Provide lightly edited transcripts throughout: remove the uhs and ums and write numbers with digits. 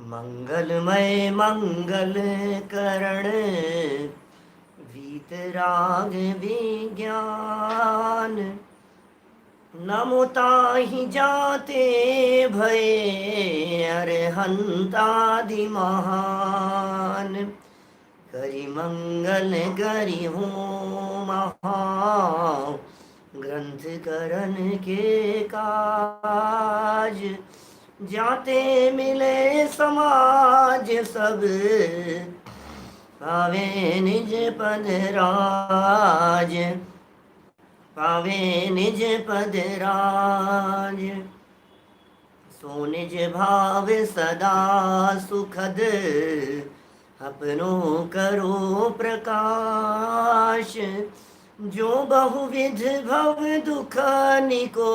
मंगलमय मंगल करण वीतराग विज्ञान। नमो ताहि जाते भये अरहंतादि महान। करि मंगल करि हो महा ग्रंथ करण के काज। जाते मिले समाज सब पावे निज पद राज। पावे निज पद राज। सो निज भाव सदा सुखद अपनों करो प्रकाश। जो बहुविध भव दुख निको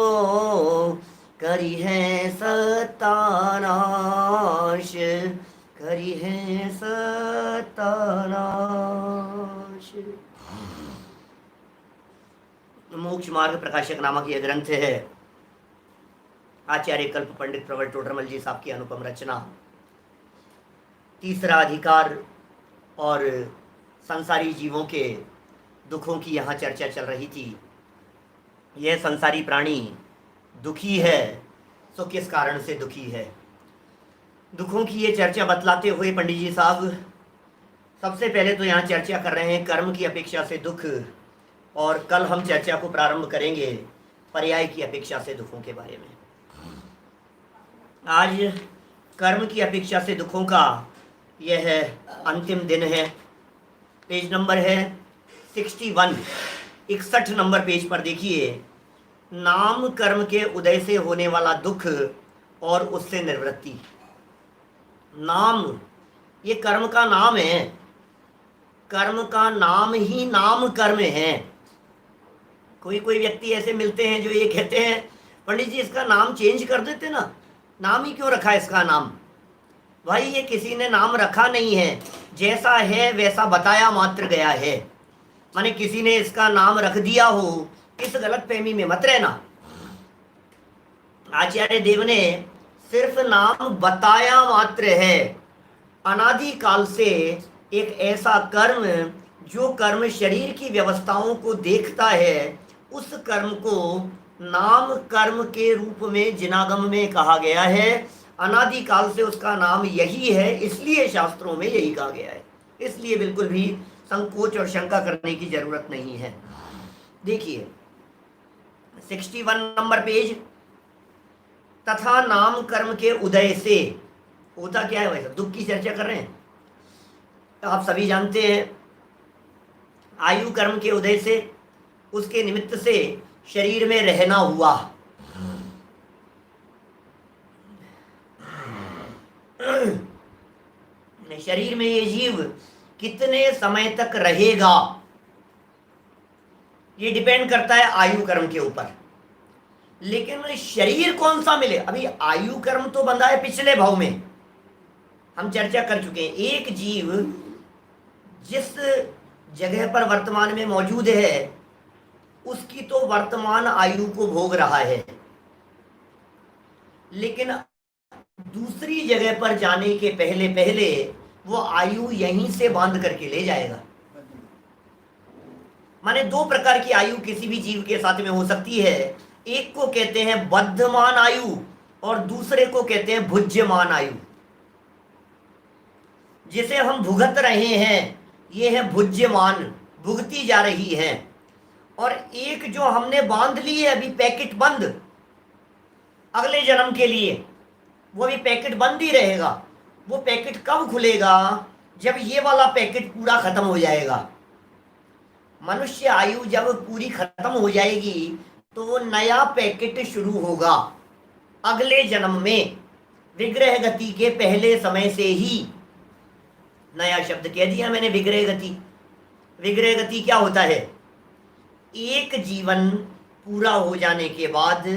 करी है सत्तानाश। करी है सत्तानाश। मोक्ष मार्ग प्रकाशक नामक यह ग्रंथ है। आचार्य कल्प पंडित प्रवर टोडरमल जी साहब की अनुपम रचना। तीसरा अधिकार और संसारी जीवों के दुखों की यहाँ चर्चा चल रही थी। यह संसारी प्राणी दुखी है, तो किस कारण से दुखी है? दुखों की ये चर्चा बतलाते हुए पंडित जी साहब सबसे पहले तो यहाँ चर्चा कर रहे हैं कर्म की अपेक्षा से दुख, और कल हम चर्चा को प्रारंभ करेंगे पर्याय की अपेक्षा से दुखों के बारे में। आज कर्म की अपेक्षा से दुखों का यह है अंतिम दिन है। पेज नंबर है 61, 61 नंबर पेज पर देखिए। नाम कर्म के उदय से होने वाला दुख और उससे निवृत्ति। नाम, ये कर्म का नाम है। कर्म का नाम ही नाम कर्म है। कोई कोई व्यक्ति ऐसे मिलते हैं जो ये कहते हैं, पंडित जी इसका नाम चेंज कर देते ना, नाम ही क्यों रखा है इसका नाम? भाई ये किसी ने नाम रखा नहीं है, जैसा है वैसा बताया मात्र गया है। माने किसी ने इसका नाम रख दिया हो, इस गलत फहमी में मत रहना। आचार्य देव ने सिर्फ नाम बताया मात्र है। अनादि काल से एक ऐसा कर्म जो कर्म शरीर की व्यवस्थाओं को देखता है, उस कर्म को नाम कर्म के रूप में जिनागम में कहा गया है। अनादि काल से उसका नाम यही है, इसलिए शास्त्रों में यही कहा गया है। इसलिए बिल्कुल भी संकोच और शंका करने की जरूरत नहीं है। देखिए 61 नंबर पेज। तथा नाम कर्म के उदय से होता क्या है? वैसा दुख की चर्चा कर रहे हैं। तो आप सभी जानते हैं आयु कर्म के उदय से, उसके निमित्त से शरीर में रहना हुआ। शरीर में ये जीव कितने समय तक रहेगा, ये डिपेंड करता है आयु कर्म के ऊपर। लेकिन शरीर कौन सा मिले? अभी आयु कर्म तो बंधा है पिछले भाव में, हम चर्चा कर चुके हैं। एक जीव जिस जगह पर वर्तमान में मौजूद है, उसकी तो वर्तमान आयु को भोग रहा है, लेकिन दूसरी जगह पर जाने के पहले पहले वो आयु यहीं से बांध करके ले जाएगा। माने दो प्रकार की आयु किसी भी जीव के साथ में हो सकती है। एक को कहते हैं बद्धमान आयु और दूसरे को कहते हैं भुज्यमान आयु। जिसे हम भुगत रहे हैं ये है भुज्यमान, भुगती जा रही है। और एक जो हमने बांध ली है अभी पैकेट बंद, अगले जन्म के लिए, वो भी पैकेट बंद ही रहेगा। वो पैकेट कब खुलेगा? जब ये वाला पैकेट पूरा खत्म हो जाएगा। मनुष्य आयु जब पूरी खत्म हो जाएगी तो वो नया पैकेट शुरू होगा अगले जन्म में, विग्रह गति के पहले समय से ही। नया शब्द कह दिया मैंने, विग्रह गति। विग्रह गति क्या होता है? एक जीवन पूरा हो जाने के बाद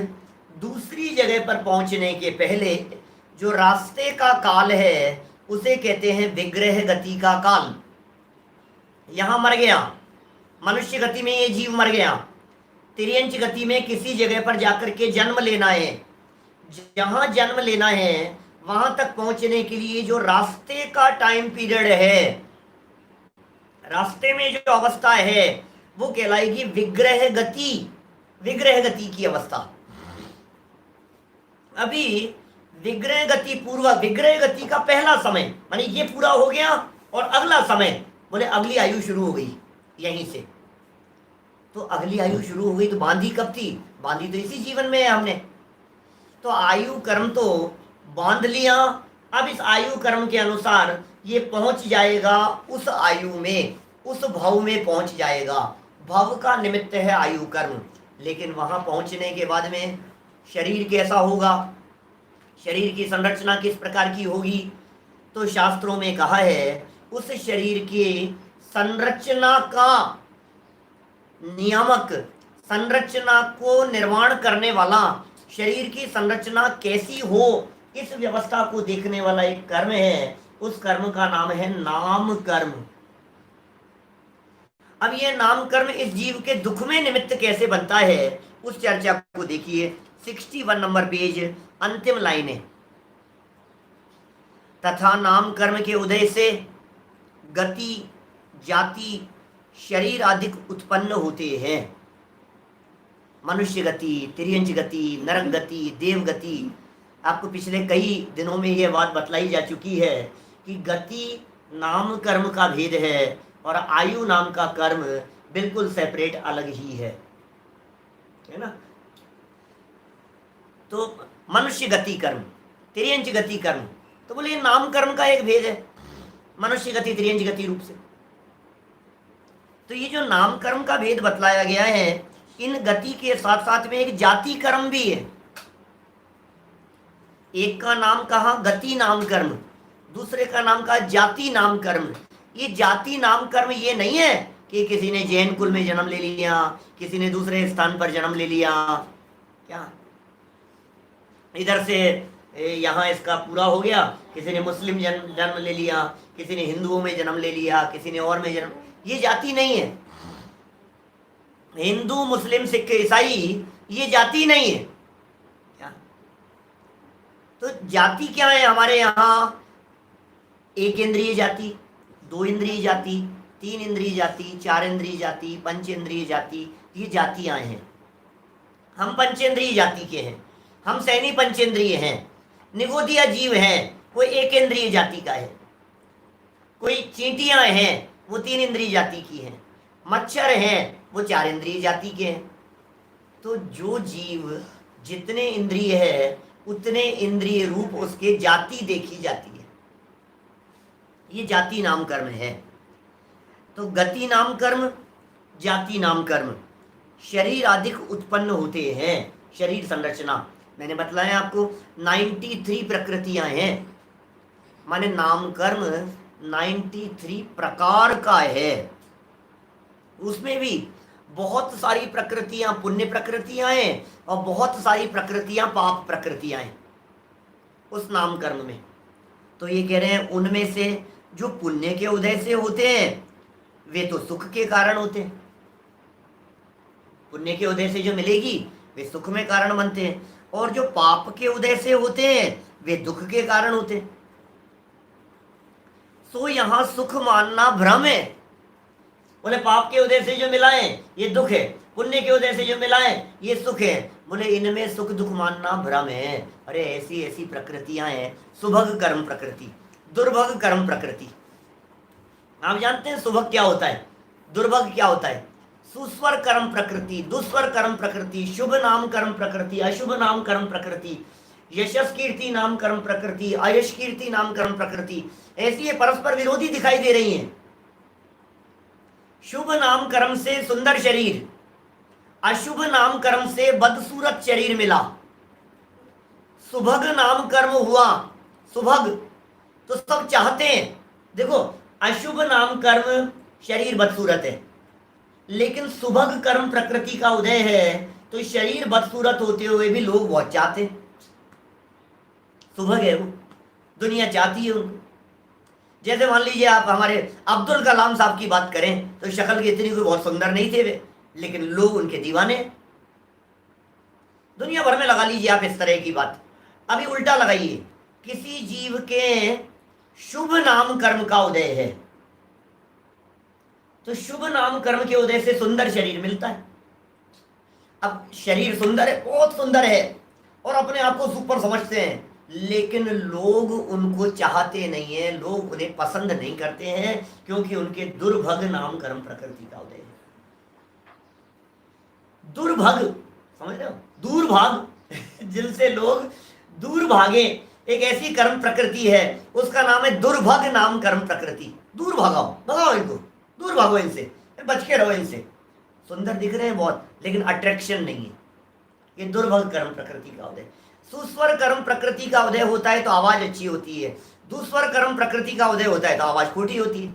दूसरी जगह पर पहुंचने के पहले जो रास्ते का काल है उसे कहते हैं विग्रह गति का काल। यहां मर गया, मनुष्य गति में ये जीव मर गया, तिर्यंच गति में किसी जगह पर जाकर के जन्म लेना है। जहां जन्म लेना है वहां तक पहुंचने के लिए जो रास्ते का टाइम पीरियड है, रास्ते में जो अवस्था है, वो कहलाएगी विग्रह गति, विग्रह गति की अवस्था। अभी विग्रह गति पूर्वक, विग्रह गति का पहला समय माने ये पूरा हो गया, और अगला समय बोले अगली आयु शुरू हो गई यहीं से। तो अगली आयु शुरू हो गई तो बांधी कब थी? बांधी तो इसी जीवन में है हमने। तो आयु कर्म तो बांध लिया, अब इस आयु कर्म के अनुसार ये पहुंच जाएगा उस आयु में, उस भव में पहुंच जाएगा। भव का निमित्त है आयु कर्म। लेकिन वहां पहुंचने के बाद में शरीर कैसा होगा, शरीर की संरचना किस प्रकार की होगी? तो शास्त्रों में कहा है उस शरीर की संरचना का नियामक, संरचना को निर्माण करने वाला, शरीर की संरचना कैसी हो इस व्यवस्था को देखने वाला एक कर्म है। उस कर्म का नाम है नाम कर्म। अब ये नाम कर्म इस जीव के दुख में निमित्त कैसे बनता है, उस चर्चा को देखिए। 61 नंबर पेज, अंतिम लाइन है। तथा नाम कर्म के उदय से गति, जाति, शरीर आदि उत्पन्न होते हैं। मनुष्य गति, तिर्यंच गति, नरक गति, देव गति। आपको पिछले कई दिनों में यह बात बतलाई जा चुकी है कि गति नाम कर्म का भेद है और आयु नाम का कर्म बिल्कुल सेपरेट, अलग ही है ना। तो मनुष्य गति कर्म, तिर्यंच गति कर्म, तो बोले नाम कर्म का एक भेद है, मनुष्य गति तिर्यंच गति रूप से। तो ये जो नाम कर्म का भेद बतलाया गया है, इन गति के साथ साथ में एक जाति कर्म भी है। एक का नाम कहा गति नाम कर्म, दूसरे का नाम कहा जाति नाम कर्म। ये जाति नाम कर्म ये नहीं है कि किसी ने जैन कुल में जन्म ले लिया, किसी ने दूसरे स्थान पर जन्म ले लिया, क्या इधर से यहाँ इसका पूरा हो गया, किसी ने मुस्लिम जन्म ले लिया, किसी ने हिंदुओं में जन्म ले लिया, किसी ने और में जन्म। ये जाति नहीं है। हिंदू, मुस्लिम, सिख, ईसाई ये जाति नहीं है। क्या? तो जाति क्या है हमारे यहाँ? एक इंद्रिय जाति, दो इंद्रिय जाति, तीन इंद्रिय जाति, चार इंद्रिय जाति, पंच इंद्रिय जाति, ये जातियां हैं। हम पंचेंद्रिय जाति के हैं, हम सैनी पंचेंद्रिय हैं। निगोदिया जीव हैं, वो एक इंद्रिय जाति का है। कोई चींटियां हैं, वो तीन इंद्रिय जाति की हैं। मच्छर हैं, वो चार इंद्रिय जाति के हैं। तो जो जीव जितने इंद्रिय है उतने इंद्रिय रूप उसके जाति देखी जाती है। ये जाति नाम कर्म है। तो गति नाम कर्म, जाति नाम कर्म, शरीर आदि उत्पन्न होते हैं। शरीर संरचना मैंने बतलाया आपको 93 प्रकृतियां हैं, माने नाम कर्म 93 प्रकार का है। उसमें भी बहुत सारी प्रकृतियां पुण्य प्रकृतियां हैं और बहुत सारी प्रकृतियां पाप प्रकृतियां हैं उस नाम कर्म में। तो ये कह रहे हैं उनमें से जो पुण्य के उदय से होते हैं वे तो सुख के कारण होते हैं। पुण्य के उदय से जो मिलेगी वे सुख में कारण बनते हैं, और जो पाप के उदय से होते हैं वे दुख के कारण होते हैं। सो यहां सुख मानना भ्रम है। बोले पाप के उदय से जो मिला है ये दुख है, पुण्य के उदय से जो मिला है ये सुख है। बोले इनमें सुख दुख मानना भ्रम है। अरे ऐसी ऐसी प्रकृतियां हैं, सुभग कर्म प्रकृति, दुर्भग कर्म प्रकृति। आप जानते हैं सुभग क्या होता है, दुर्भग क्या होता है? सुस्वर कर्म प्रकृति, दुस्वर कर्म प्रकृति, शुभ नाम कर्म प्रकृति, अशुभ नाम कर्म प्रकृति, यशस कीर्ति नाम कर्म प्रकृति, अयश कीर्ति नाम कर्म प्रकृति। ऐसी ये परस्पर विरोधी दिखाई दे रही हैं। शुभ नाम कर्म से सुंदर शरीर, अशुभ नाम कर्म से बदसूरत शरीर मिला। सुभग नाम कर्म हुआ, सुभग तो सब चाहते हैं। देखो अशुभ नाम कर्म शरीर बदसूरत है, लेकिन सुभग कर्म प्रकृति का उदय है तो शरीर बदसूरत होते हुए भी लोग बहुत चाहते हैं। सुभग है वो, दुनिया चाहती है उनको। जैसे मान लीजिए आप हमारे अब्दुल कलाम साहब की बात करें तो शक्ल की इतनी कोई बहुत सुंदर नहीं थे वे, लेकिन लोग उनके दीवाने। दुनिया भर में लगा लीजिए आप इस तरह की बात। अभी उल्टा लगाइए, किसी जीव के शुभ नाम कर्म का उदय है, तो शुभ नाम कर्म के उदय से सुंदर शरीर मिलता है। अब शरीर सुंदर है, बहुत सुंदर है, और अपने आप को सुपर समझते हैं, लेकिन लोग उनको चाहते नहीं है, लोग उन्हें पसंद नहीं करते हैं, क्योंकि उनके दुर्भग नाम कर्म प्रकृति का उदय है। दुर्भग, समझ रहे हो, दूर भाग जिनसे लोग दूर भागे, एक ऐसी कर्म प्रकृति है, उसका नाम है दुर्भग नाम कर्म प्रकृति। दूर भागाओ, भगाओ इनको, दूर भागो इनसे, बच के रहो इनसे। सुंदर दिख रहे हैं बहुत, लेकिन अट्रैक्शन नहीं है, ये दुर्भग कर्म प्रकृति का उदय। सुस्वर कर्म प्रकृति का उदय होता है तो आवाज अच्छी होती है, दुस्वर कर्म प्रकृति का उदय होता है तो आवाज खोटी होती है।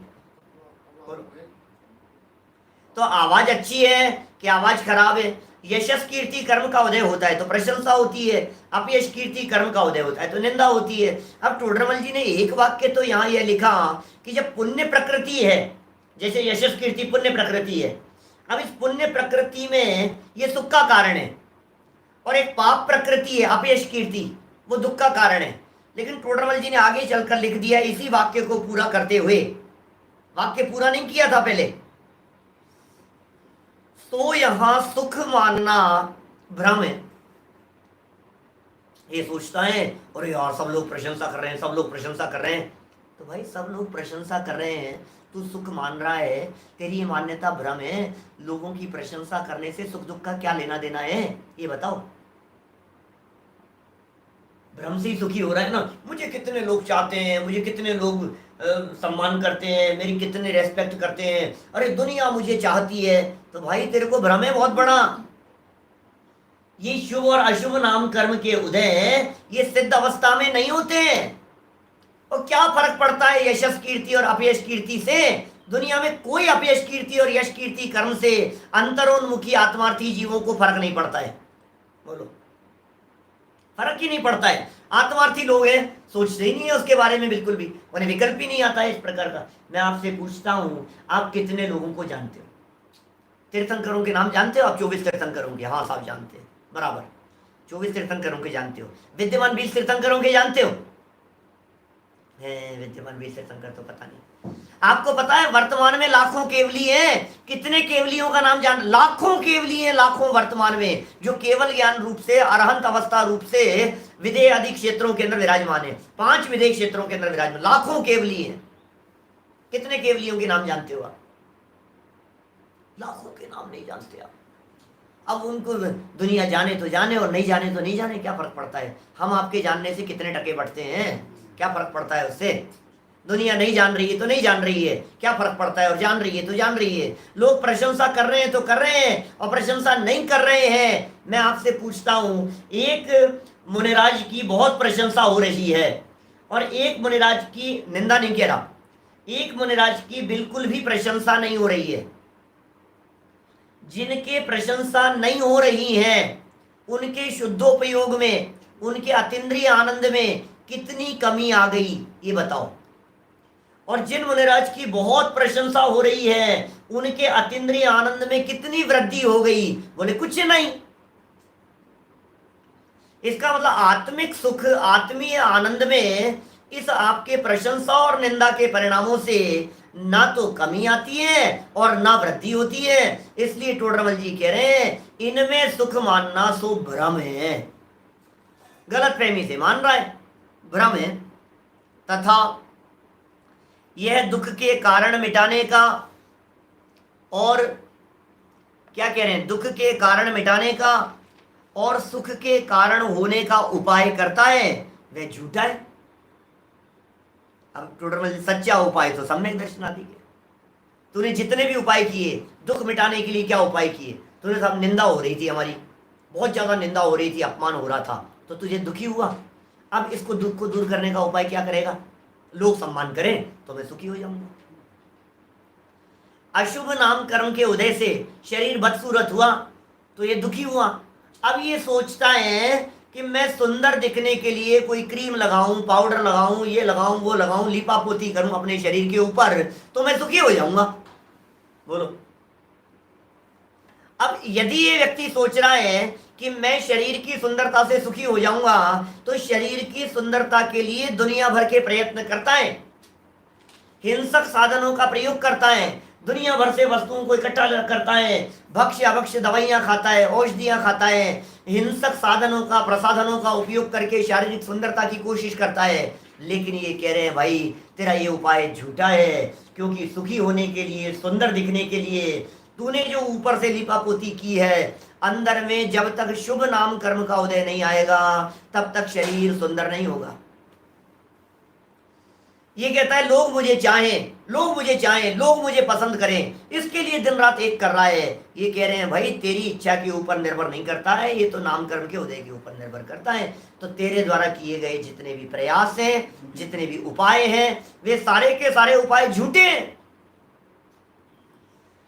तो आवाज अच्छी है कि आवाज खराब है? यशस कीर्ति कर्म का उदय होता है तो प्रशंसा होती है, अपयश कीर्ति कर्म का उदय होता है तो निंदा होती है। अब टोडरमल जी ने एक वाक्य तो यहाँ यह लिखा कि जब पुण्य प्रकृति है, जैसे यशस कीर्ति पुण्य प्रकृति है, अब इस पुण्य प्रकृति में ये सुख का कारण है, और एक पाप प्रकृति है अपयश कीर्ति, वो दुख का कारण है। लेकिन टोडरमल जी ने आगे चलकर लिख दिया इसी वाक्य को पूरा करते हुए, वाक्य पूरा नहीं किया था पहले, तो यहां सुख मानना भ्रम है। ये सोचता है और यार सब लोग प्रशंसा कर रहे हैं, सब लोग प्रशंसा कर रहे हैं, तो भाई सब लोग प्रशंसा कर रहे हैं, तू सुख मान रहा है, तेरी ये मान्यता भ्रम है। लोगों की प्रशंसा करने से सुख दुख का क्या लेना देना है, ये बताओ। भ्रम से ही सुखी हो रहा है ना। मुझे कितने लोग चाहते हैं, मुझे कितने लोग सम्मान करते हैं, मेरी कितने रेस्पेक्ट करते हैं, अरे दुनिया मुझे चाहती है, तो भाई तेरे को भ्रम है बहुत बड़ा। ये शुभ और अशुभ नाम कर्म के उदय ये सिद्ध अवस्था में नहीं होते हैं। और क्या फर्क पड़ता है यशस कीर्ति और अपयश कीर्ति से? दुनिया में कोई अपयश कीर्ति और यश कीर्ति कर्म से अंतरोन्मुखी आत्मार्थी जीवों को फर्क नहीं पड़ता है। बोलो, फर्क ही नहीं पड़ता है। आत्मार्थी लोग हैं, सोचते ही नहीं है उसके बारे में, बिल्कुल भी उन्हें विकल्प ही नहीं आता है इस प्रकार का। मैं आपसे पूछता हूं, आप कितने लोगों को जानते हो? तीर्थंकरों के नाम जानते हो आप? 24 तीर्थंकरों के, हाँ साहब जानते हैं, बराबर 24 तीर्थंकरों के जानते हो। विद्यमान 20 तीर्थंकरों के जानते हो? विद्यमान 20 तीर्थंकर तो पता नहीं। आपको पता है वर्तमान में लाखों केवली हैं? कितने केवलियों का नाम जान? लाखों केवली हैं, लाखों वर्तमान में, जो केवल ज्ञान रूप से, अरहंत अवस्था रूप से विदेह आदि क्षेत्रों के अंदर विराजमान है। 5 विदेह क्षेत्रों के अंदर विराजमान लाखों केवली हैं। कितने केवलियों के नाम जानते हो आप? लाखों के नाम नहीं जानते आप। अब उनको दुनिया जाने तो जाने और नहीं जाने तो नहीं जाने, क्या फर्क पड़ता है? हम आपके जानने से कितने टके बढ़ते हैं, क्या फर्क पड़ता है उससे? दुनिया नहीं जान रही है तो नहीं जान रही है, क्या फर्क पड़ता है? और जान रही है तो जान रही है। लोग प्रशंसा कर रहे हैं तो कर रहे हैं, और प्रशंसा नहीं कर रहे हैं। मैं आपसे पूछता हूं, एक मुनिराज की बहुत प्रशंसा हो रही है और एक मुनिराज की, निंदा नहीं कह रहा, एक मुनिराज की बिल्कुल भी प्रशंसा नहीं हो रही है। जिनके प्रशंसा नहीं हो रही है उनके शुद्धोपयोग में, उनके अतीन्द्रिय आनंद में कितनी कमी आ गई, ये बताओ। और जिन मुनिराज की बहुत प्रशंसा हो रही है उनके अतीन्द्रिय आनंद में कितनी वृद्धि हो गई? बोले कुछ नहीं। इसका मतलब आत्मिक सुख, आत्मीय आनंद में इस आपके प्रशंसा और निंदा के परिणामों से ना तो कमी आती है और ना वृद्धि होती है। इसलिए टोडरमल जी कह रहे हैं इनमें सुख मानना सो भ्रम है, गलत फहमी से मान रहा है, भ्रम है। तथा यह दुख के कारण मिटाने का, और क्या कह रहे हैं, दुख के कारण मिटाने का और सुख के कारण होने का उपाय करता है, वह झूठा है। अब टोडरमल सच्चा उपाय तो सम्यक दर्शनादि के। तूने जितने भी उपाय किए दुख मिटाने के लिए, क्या उपाय किए? तूने सब, निंदा हो रही थी हमारी, बहुत ज्यादा निंदा हो रही थी, अपमान हो रहा था, तो तुझे दुखी हुआ। अब इसको, दुख को दूर करने का उपाय क्या करेगा? लोग सम्मान करें तो मैं सुखी हो जाऊंगा। अशुभ नाम कर्म के उदय से शरीर बदसूरत हुआ तो ये दुखी हुआ। अब ये सोचता है कि मैं सुंदर दिखने के लिए कोई क्रीम लगाऊं, पाउडर लगाऊं, ये लगाऊं, वो लगाऊं, लीपापोती करूं अपने शरीर के ऊपर, तो मैं सुखी हो जाऊंगा। बोलो, अब यदि ये व्यक्ति सोच रहा है कि मैं शरीर की सुंदरता से सुखी हो जाऊंगा, तो शरीर की सुंदरता के लिए दुनिया भर के प्रयत्न करता है, हिंसक साधनों का प्रयोग करता है, दुनिया भर से वस्तुओं को इकट्ठा करता है, भक्ष्य अभक्ष्य दवाइयां खाता है, औषधियां खाता है, हिंसक साधनों का प्रसाधनों का उपयोग करके शारीरिक सुंदरता की कोशिश करता है। लेकिन ये कह रहे हैं भाई तेरा ये उपाय झूठा है, क्योंकि सुखी होने के लिए, सुंदर दिखने के लिए तूने जो ऊपर से लिपापोती की है, अंदर में जब तक शुभ नाम कर्म का उदय नहीं आएगा तब तक शरीर सुंदर नहीं होगा। ये कहता है लोग मुझे चाहें, लोग मुझे चाहें, लोग मुझे पसंद करें, इसके लिए दिन रात एक कर रहा है। ये कह रहे हैं भाई तेरी इच्छा के ऊपर निर्भर नहीं करता है, ये तो नाम कर्म के उदय के ऊपर निर्भर करता है। तो तेरे द्वारा किए गए जितने भी प्रयास हैं, जितने भी उपाय हैं, वे सारे के सारे उपाय झूठे हैं।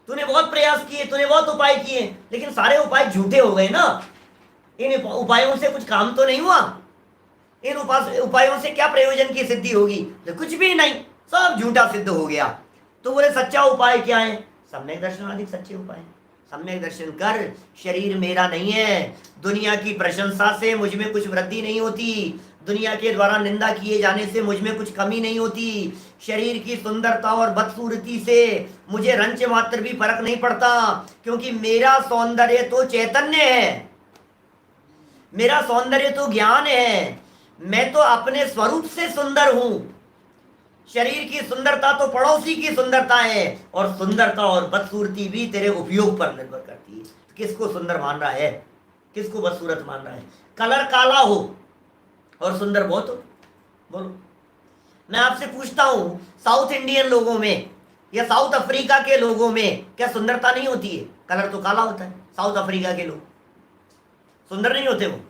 तूने बहुत प्रयास किए, तूने बहुत उपाय किए, लेकिन सारे उपाय झूठे हो गए ना। इन उपायों से कुछ काम तो नहीं हुआ। इन उपायों से क्या प्रयोजन की सिद्धि होगी? तो कुछ भी नहीं, सब झूठा सिद्ध हो गया। तो बोले सच्चा उपाय क्या है? सम्यक दर्शन आदि सच्चे उपाय। सम्यक दर्शन कर, शरीर मेरा नहीं है, दुनिया की प्रशंसा से मुझ में कुछ वृद्धि नहीं होती, दुनिया के द्वारा निंदा किए जाने से मुझ में कुछ कमी नहीं होती, शरीर की सुंदरता और बदसूरती से मुझे रंच मात्र भी फर्क नहीं पड़ता, क्योंकि मेरा सौंदर्य तो चैतन्य है, मेरा सौंदर्य तो ज्ञान है, मैं तो अपने स्वरूप से सुंदर हूं। शरीर की सुंदरता तो पड़ोसी की सुंदरता है, और सुंदरता और बदसूरती भी तेरे उपयोग पर निर्भर करती है। किसको सुंदर मान रहा है, किसको बदसूरत मान रहा है? कलर काला हो और सुंदर बहुत हो, बोलो। मैं आपसे पूछता हूं, साउथ इंडियन लोगों में या साउथ अफ्रीका के लोगों में क्या सुंदरता नहीं होती है? कलर तो काला होता है। साउथ अफ्रीका के लोग सुंदर नहीं होते, वो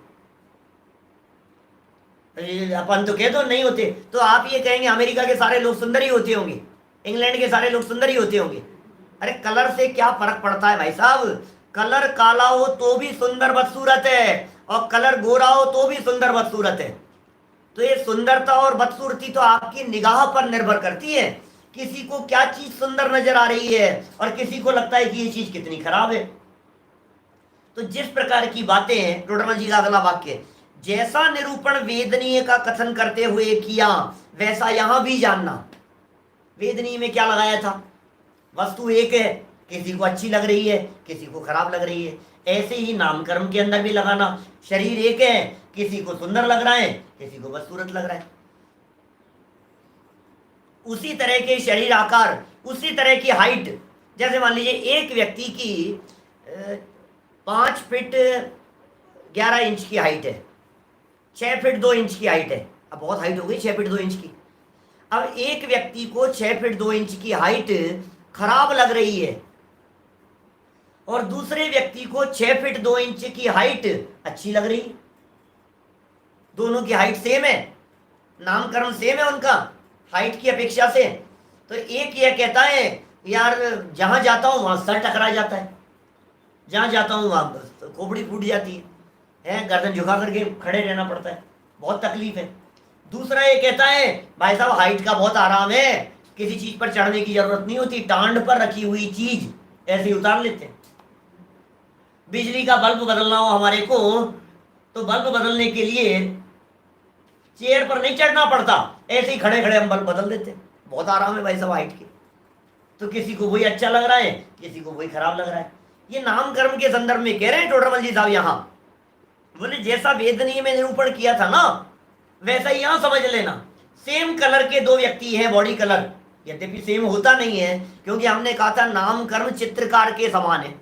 अपन तो कह दो नहीं होते, तो आप ये कहेंगे अमेरिका के सारे लोग सुंदर ही होते होंगे, इंग्लैंड के सारे लोग सुंदर ही होते होंगे। अरे कलर से क्या फर्क पड़ता है भाई साहब? कलर काला हो तो भी सुंदर बदसूरत है, और कलर गोरा हो तो भी सुंदर बदसूरत है। तो ये सुंदरता और बदसूरती तो आपकी निगाह पर निर्भर करती है। किसी को क्या चीज सुंदर नजर आ रही है और किसी को लगता है कि ये चीज कितनी खराब है। तो जिस प्रकार की बातें हैं, टोडरमल जी का अगला वाक्य, जैसा निरूपण वेदनीय का कथन करते हुए किया वैसा यहां भी जानना। वेदनीय में क्या लगाया था? वस्तु एक है, किसी को अच्छी लग रही है, किसी को खराब लग रही है। ऐसे ही नामकर्म के अंदर भी लगाना, शरीर एक है, किसी को सुंदर लग रहा है, किसी को बदसूरत लग रहा है। उसी तरह के शरीर आकार, उसी तरह की हाइट, जैसे मान लीजिए एक व्यक्ति की 5 फीट 11 इंच की हाइट है, 6 फीट 2 इंच की हाइट है। अब बहुत हाइट हो गई 6 फीट 2 इंच की। अब एक व्यक्ति को 6 फीट 2 इंच की हाइट खराब लग रही है, और दूसरे व्यक्ति को 6 फीट 2 इंच की हाइट अच्छी लग रही है। दोनों की हाइट सेम है, नामकरण सेम है उनका हाइट की अपेक्षा से। तो एक यह कहता है यार जहां जाता हूं वहां सर टकरा जाता है, जहां जाता हूं वहां तो खोपड़ी फूट जाती है, गर्दन झुका करके खड़े रहना पड़ता है, बहुत तकलीफ है। दूसरा ये कहता है भाई साहब हाइट का बहुत आराम है, किसी चीज पर चढ़ने की जरूरत नहीं होती, टांड पर रखी हुई चीज ऐसे ही उतार लेते हैं। बिजली का बल्ब बदलना हो हमारे को, तो बल्ब बदलने के लिए चेयर पर नहीं चढ़ना पड़ता, ऐसे ही खड़े खड़े हम बल्ब बदल देते हैं। बहुत आराम है भाई साहब हाइट के। तो किसी को वही अच्छा लग रहा है, किसी को वही खराब लग रहा है। ये नाम कर्म के संदर्भ में कह रहे हैं टोडरमल जी साहब यहाँ। बोले जैसा वेदनीय में निरूपण किया था ना, वैसा ही यहाँ समझ लेना। सेम कलर के दो व्यक्ति हैं, बॉडी कलर, यद्यपि सेम होता नहीं है, क्योंकि हमने कहा था नाम कर्म चित्रकार के समान है।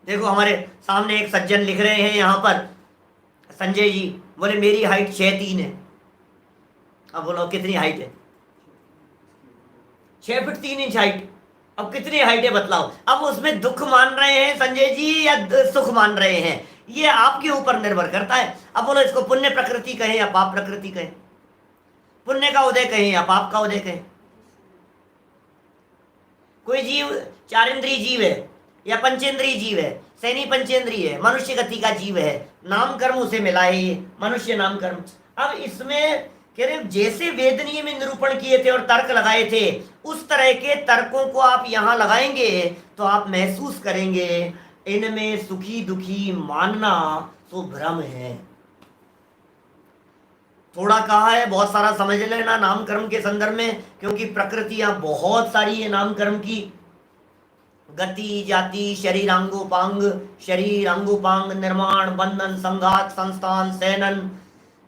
देखो हमारे सामने एक सज्जन लिख रहे हैं यहाँ पर, संजय जी, बोले मेरी हाइट 6'3" है। अब बोलो कितनी हाइट है? 6 फीट 3 इंच हाइट। अब कितनी हाइट है बतलाओ? अब उसमें दुख मान रहे हैं संजय जी या सुख मान रहे हैं, ये आपके ऊपर निर्भर करता है। अब बोलो इसको पुण्य प्रकृति कहें या पाप प्रकृति कहें, पुण्य का उदय कहें या पाप का उदय कहें। कोई जीव 4 इंद्रिय जीव है या पंचेंद्रिय जीव है, सैनी पंचेंद्रिय है, मनुष्य गति का जीव है, नाम कर्म उसे मिला है, ये मनुष्य नाम कर्म। अब इसमें कह रहे जैसे वेदनीय में निरूपण किए थे और तर्क लगाए थे, उस तरह के तर्कों को आप यहां लगाएंगे तो आप महसूस करेंगे इनमें सुखी दुखी मानना तो भ्रम है। थोड़ा कहा है, बहुत सारा समझ लेना नामकर्म के संदर्भ में, क्योंकि प्रकृतियां बहुत सारी है नामकर्म की। गति जाति शरीरांगोपांग, शरीरांगोपांग निर्माण बंधन संघात संस्थान सैनन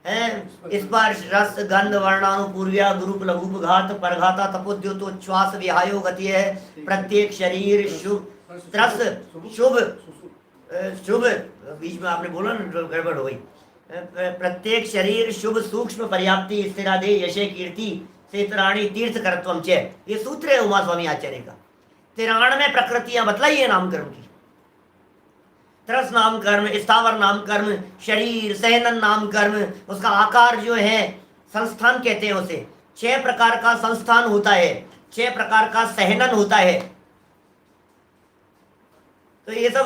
है, स्पर्श रस गंध वर्णानुपूर्व्या गुरुप लघुप घात परघाता तपोद्योतोच्छ्वास विहायो गति है। प्रत्येक शरीर शुभ त्रस शुभ शुभ, बीच में आपने बोला ना गड़बड़ हो गई। प्रत्येक शरीर शुभ सूक्ष्म पर्याप्ति स्थिरादे यशे कीर्ति सेतराणी तीर्थ कर्तवम चे, ये सूत्र है उमा स्वामी आचार्य का। 93 प्रकृतियां बतलाई है नामकर्म की। त्रस नाम कर्म, स्थावर नाम कर्म, शरीर सहनन नाम कर्म, उसका आकार जो है संस्थान कहते हैं उसे। 6 प्रकार का संस्थान होता है, 6 प्रकार का सहनन होता है। तो ये सब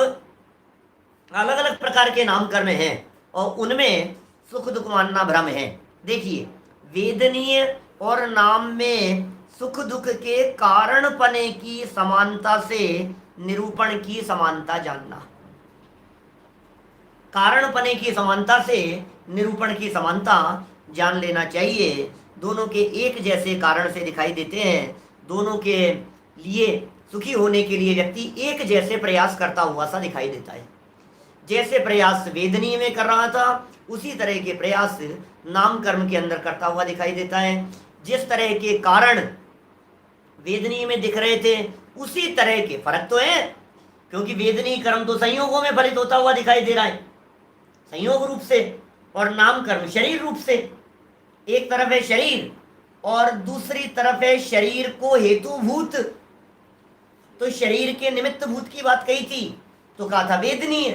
अलग अलग प्रकार के नाम कर्म हैं और उनमें सुख दुख मानना भ्रम है। देखिए, वेदनीय और नाम में सुख दुख के कारण पने की समानता से निरूपण की समानता जानना, कारण पने की समानता से निरूपण की समानता जान लेना चाहिए। दोनों के एक जैसे कारण से दिखाई देते हैं, दोनों के लिए सुखी होने के लिए व्यक्ति एक जैसे प्रयास करता हुआ सा दिखाई देता है। जैसे प्रयास वेदनीय में कर रहा था, उसी तरह के प्रयास नाम कर्म के अंदर करता हुआ दिखाई देता है। जिस तरह के कारण वेदनीय में दिख रहे थे, उसी तरह के फर्क तो है, क्योंकि वेदनीय कर्म तो संयोगों में फलित होता हुआ दिखाई दे रहा है, संयोग रूप से, और नाम कर्म शरीर रूप से। एक तरफ है शरीर और दूसरी तरफ है शरीर को हेतुभूत। तो शरीर के निमित्त भूत की बात कही थी तो कहा था वेदनीय,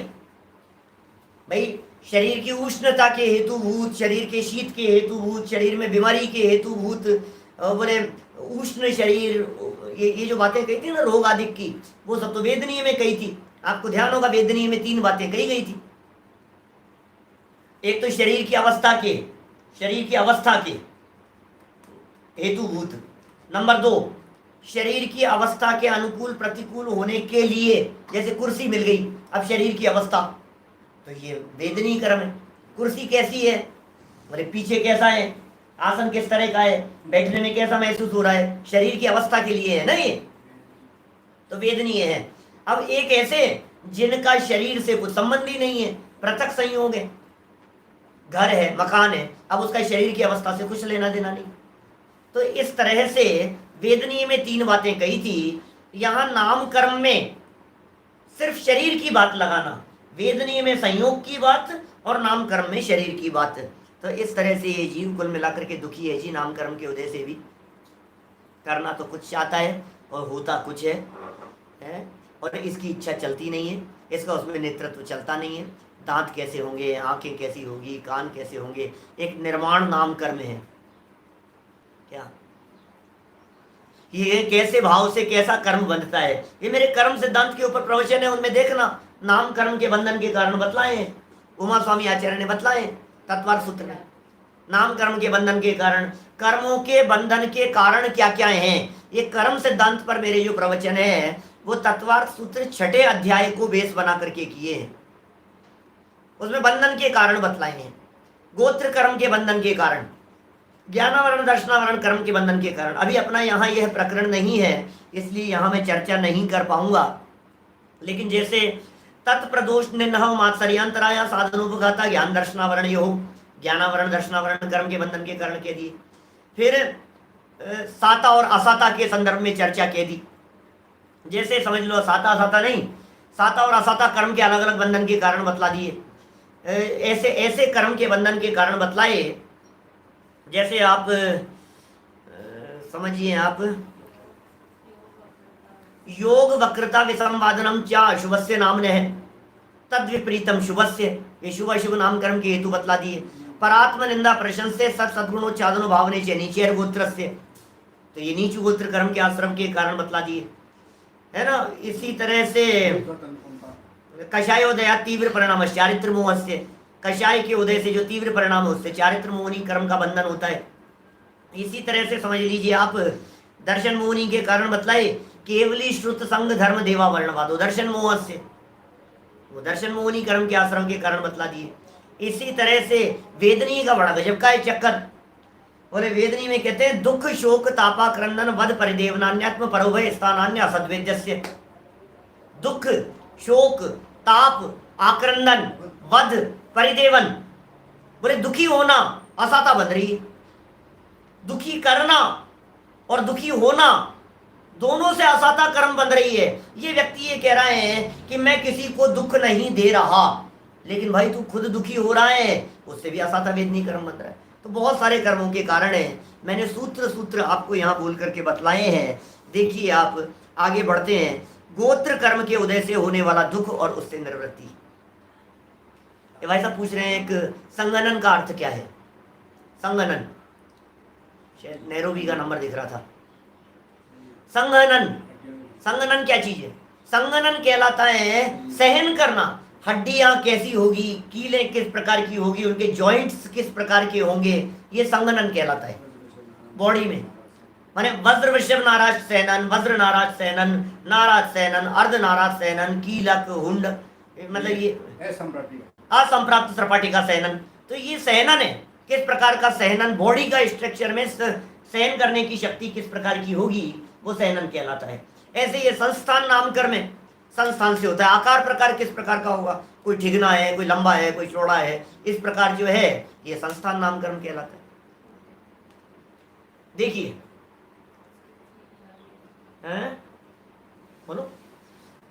भाई शरीर की उष्णता के हेतुभूत, शरीर के शीत के हेतुभूत, शरीर में बीमारी के हेतुभूत, बोले उष्ण शरीर, ये जो बातें कही थी ना रोग आदि की, वो सब तो वेदनीय में कही थी। आपको ध्यान होगा वेदनीय में 3 बातें कही गई थी। एक तो शरीर की अवस्था के हेतुभूत। नंबर 2, शरीर की अवस्था के अनुकूल प्रतिकूल होने के लिए, जैसे कुर्सी मिल गई, अब शरीर की अवस्था, तो ये वेदनीय कर्म है। कुर्सी कैसी है, बोले पीछे कैसा है, आसन किस तरह का है, बैठने में कैसा महसूस हो रहा है, शरीर की अवस्था के लिए है ना, ये तो वेदनीय है। अब एक ऐसे जिनका शरीर से कुछ संबंध ही नहीं है, पृथक संयोग है, घर है मकान है, अब उसका शरीर की अवस्था से कुछ लेना देना नहीं। तो इस तरह से वेदनीय में 3 बातें कही थी, यहां नाम कर्म में सिर्फ शरीर की बात लगाना, वेदनीय में संयोग की बात और नाम कर्म में शरीर की बात। तो इस तरह से ये जीव कुल मिलाकर के दुखी है जी, नाम कर्म के उदय से भी। करना तो कुछ चाहता है और होता कुछ है और इसकी इच्छा चलती नहीं है, इसका उसमें नेतृत्व चलता नहीं है। दांत कैसे होंगे, आंखें कैसी होंगी, कान कैसे होंगे, एक निर्माण नाम कर्म है क्या, ये कैसे भाव से कैसा कर्म बनता है, ये मेरे कर्म सिद्धांत के ऊपर प्रवचन है, उनमें देखना नाम कर्म के बंधन के कारण बतलाए हैं, उमा स्वामी आचार्य ने बतलाए तत्वार्थ सूत्र में। नाम कर्म के बंधन के कारण, कर्मों के बंधन के कारण क्या क्या हैं, ये कर्म सिद्धांत पर मेरे जो प्रवचन है वो तत्वार्थ सूत्र 6ठे अध्याय को बेस बना करके किए हैं, उसमें बंधन के कारण बतलाए हैं। गोत्र कर्म के बंधन के कारण, ज्ञानावरण दर्शनावरण कर्म के बंधन के कारण। अभी अपना यहाँ यह प्रकरण नहीं है, इसलिए यहाँ मैं चर्चा नहीं कर पाऊंगा, लेकिन जैसे तत्प्रदोष निन्नह मात्सर्यांतराया साधनोपघाता ज्ञान दर्शनावरण योग, ज्ञानावरण दर्शनावरण कर्म के बंधन के कारण कह दिए। फिर साता और असाता के संदर्भ में चर्चा कह दी, जैसे समझ लो साता असाता नहीं, साता और असाता कर्म के अलग अलग बंधन के कारण बतला दिए। ऐसे ऐसे कर्म के बंधन के कारण बतलाए, जैसे आप समझिए, आप योग वक्रता विसंवादनम चा शुभस्य नाम है तद विपरीतम शुभस्य, ये शुभ शुभ नाम कर्म के हेतु बतला दिए। परात्म निंदा प्रशंसे सत सद्गुणोच्चादनो भावने चे नीचेर गोत्र से, तो ये नीच गोत्र कर्म के आश्रम के कारण बतला दिए, है ना। इसी तरह से कषायोदया तीव्र परिणाम चारित्र मोह से, कषाय के उदय से जो तीव्र परिणाम है उससे चारित्र मोहनी कर्म का बंधन होता है, इसी तरह से समझ लीजिए आप, दर्शन मोहनी के कारण बतलाए, केवली श्रुत संग धर्म देवा वर्णवादो, दर्शन मोह से, वो दर्शन मोहनी कर्म के आश्रम के कारण बतला दिए। इसी तरह से वेदनी का बड़ा गजब का है चक्कर। बोले वेदनी में कहते हैं दुख शोक तापा क्रंदन वध परिदेवनान्यात्म परोभय स्थानान्य असद्वेद्यस्य। दुख शोक ताप आक्रंदन वध परिदेवन, बोले दुखी होना असाता बन रही है, दुखी करना और दुखी होना दोनों से असाता कर्म बन रही है। ये व्यक्ति ये कह रहे हैं कि मैं किसी को दुख नहीं दे रहा, लेकिन भाई तू खुद दुखी हो रहा है, उससे भी असाता वेदनी कर्म बन रहा है। तो बहुत सारे कर्मों के कारण है। मैंने सूत्र आपको यहाँ बोल करके बतलाए हैं। देखिए आप आगे बढ़ते हैं। गोत्र कर्म के उदय से होने वाला दुख और उससे निवृत्ति। भाई साहब पूछ रहे हैं एक संगनन का अर्थ क्या है। संगनन, शायद नैरोबी का नंबर दिख रहा था। संगनन, संगनन क्या चीज है? संगनन कहलाता है सहन करना। हड्डियां कैसी होगी, कीलें किस प्रकार की होगी, उनके जॉइंट्स किस प्रकार के होंगे, ये संगनन कहलाता है बॉडी में। माने वज्र वृषभ नाराज सहनन, वज्र नाराज सहनन, नाराज सहनन, अर्ध नाराज सहनन, कीलक हुंड, मतलब ये असंप्राप्त सपाटी का सहनन। तो ये सहनन है, किस प्रकार का सहनन, बॉडी का स्ट्रक्चर में सहन करने की शक्ति किस प्रकार की होगी, वो सहनन कहलाता है। ऐसे ये संस्थान नामकर्म है, संस्थान से होता है। आकार प्रकार किस प्रकार का होगा, कोई ठिगना है, कोई लंबा है, कोई चौड़ा है, इस प्रकार जो है ये संस्थान नामकर्म कहलाता है। देखिए बोलो,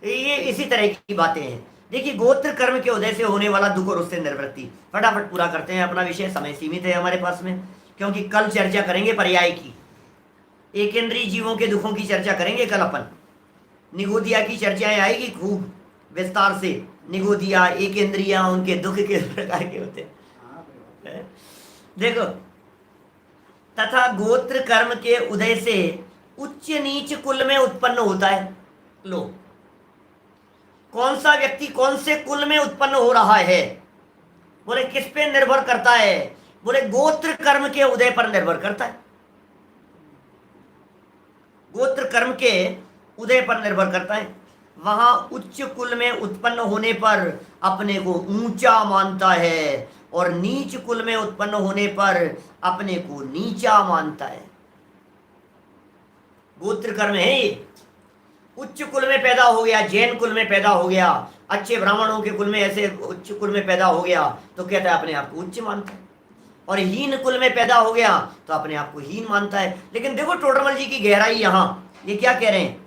ये इसी तरह की बातें हैं। देखिए गोत्र कर्म के उदय से होने वाला दुख और उससे निवृत्ति। फटाफट पूरा करते हैं अपना विषय, समय सीमित है हमारे पास में, क्योंकि कल चर्चा करेंगे पर्याय की, एकेंद्रीय जीवों के दुखों की चर्चा करेंगे कल अपन। निगोदिया की चर्चाएं आएगी खूब विस्तार से। निगोदिया, एकेंद्रिया, उनके दुख किस प्रकार के होते हैं। देखो, तथा गोत्र कर्म के उदय से उच्च नीच कुल में उत्पन्न होता है। लो, कौन सा व्यक्ति कौन से कुल में उत्पन्न हो रहा है, बोले किस पे निर्भर करता है, बोले गोत्र कर्म के उदय पर निर्भर करता है। गोत्र कर्म के उदय पर निर्भर करता है। वहां उच्च कुल में उत्पन्न होने पर अपने को ऊंचा मानता है, और नीच कुल में उत्पन्न होने पर अपने को नीचा मानता है। गोत्र कर्म है ये। उच्च कुल में पैदा हो गया, जैन कुल में पैदा हो गया, अच्छे ब्राह्मणों के कुल में ऐसे उच्च कुल में पैदा हो गया, तो कहता है अपने आप को उच्च मानता है। और हीन कुल में पैदा हो गया तो अपने आप को हीन मानता है। लेकिन देखो टोडरमल जी की गहराई यहां, ये क्या कह रहे हैं,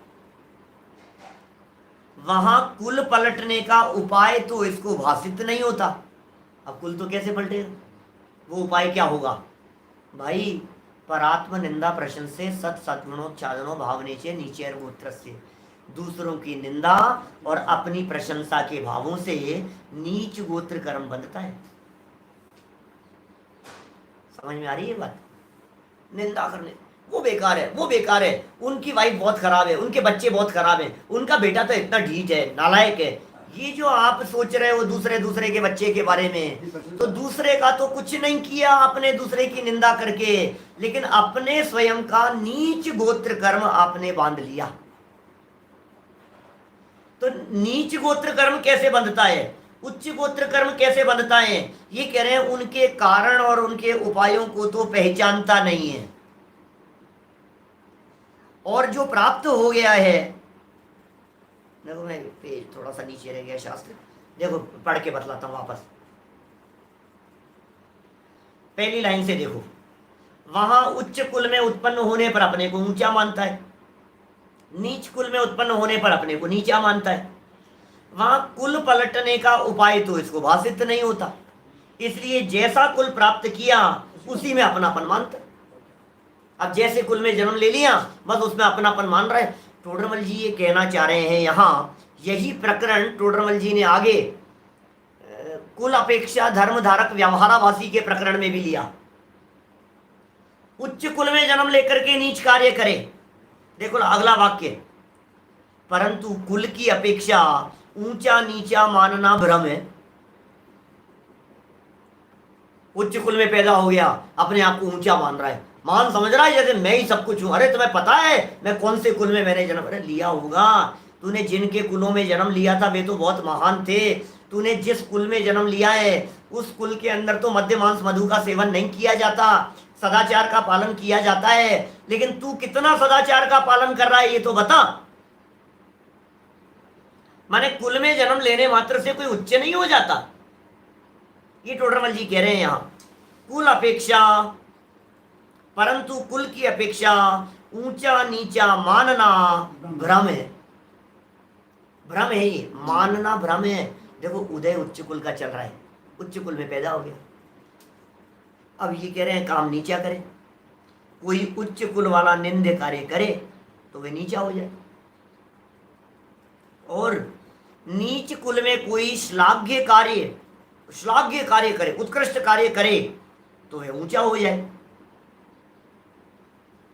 वहां कुल पलटने का उपाय तो इसको भाषित नहीं होता। अब कुल तो कैसे पलटेगा, वो उपाय क्या होगा भाई, परात्म निंदा प्रशंसे सत सद्गुणोच्चादनो भावने से नीचे गोत्र से, दूसरों की निंदा और अपनी प्रशंसा के भावों से नीच गोत्र कर्म बनता है। समझ में आ रही है बात? निंदा करने, वो बेकार है, वो बेकार है, उनकी वाइफ बहुत खराब है, उनके बच्चे बहुत खराब हैं, उनका बेटा तो इतना ढीठ है, नालायक है। ये जो आप सोच रहे हो दूसरे के बच्चे के बारे में, तो दूसरे का तो कुछ नहीं किया आपने दूसरे की निंदा करके, लेकिन अपने स्वयं का नीच गोत्र कर्म आपने बांध लिया। तो नीच गोत्र कर्म कैसे बंधता है, उच्च गोत्र कर्म कैसे बंधता है, ये कह रहे हैं उनके कारण और उनके उपायों को तो पहचानता नहीं है। और जो प्राप्त हो गया है, देखो मैं पेज थोड़ा सा नीचे रह गया शास्त्र, देखो पढ़ के बतलाता हूं वापस। पहली लाइन से देखो, वहां उच्च कुल में उत्पन्न होने पर अपने को ऊंचा मानता है, नीच कुल में उत्पन्न होने पर अपने को नीचा मानता है। वहां कुल पलटने का उपाय तो इसको भाषित नहीं होता, इसलिए जैसा कुल प्राप्त किया उसी में अपनापन मानता है। अब जैसे कुल में जन्म ले लिया बस उसमें अपनापन मान रहा है। टोडरमल जी ये कहना चाह रहे हैं यहाँ, यही प्रकरण टोडरमल जी ने आगे कुल अपेक्षा धर्म धारक व्यवहाराभासी के प्रकरण में भी लिया। उच्च कुल में जन्म लेकर के नीच कार्य करे, देखो अगला वाक्य, परंतु कुल की अपेक्षा ऊंचा नीचा मानना भ्रम है। उच्च कुल में पैदा हो गया, अपने आप को ऊंचा मान रहा है, मान समझ रहा है जैसे मैं ही सब कुछ हूं। अरे तुम्हें पता है मैं कौन से कुल में मैंने जन्म, अरे लिया होगा तूने, जिनके कुलों में जन्म लिया था वे तो बहुत महान थे। तूने जिस कुल में जन्म लिया है उस कुल के अंदर तो मद्य मांस मधु का सेवन नहीं किया जाता, सदाचार का पालन किया जाता है। लेकिन तू कितना सदाचार का पालन कर रहा है ये तो बता। माने कुल में जन्म लेने मात्र से कोई उच्च नहीं हो जाता। ये टोडरमल जी कह रहे हैं यहां, कुल अपेक्षा, परंतु कुल की अपेक्षा ऊंचा नीचा मानना भ्रम है। भ्रम है ये, मानना भ्रम है। देखो उदय उच्च कुल का चल रहा है, उच्च कुल में पैदा हो गया, अब ये कह रहे हैं काम नीचा करे। कोई उच्च कुल वाला निंद कार्य करे तो वे नीचा हो जाए, और नीच कुल में कोई श्लाघ्य कार्य करे, उत्कृष्ट कार्य करे तो वह ऊंचा हो जाए।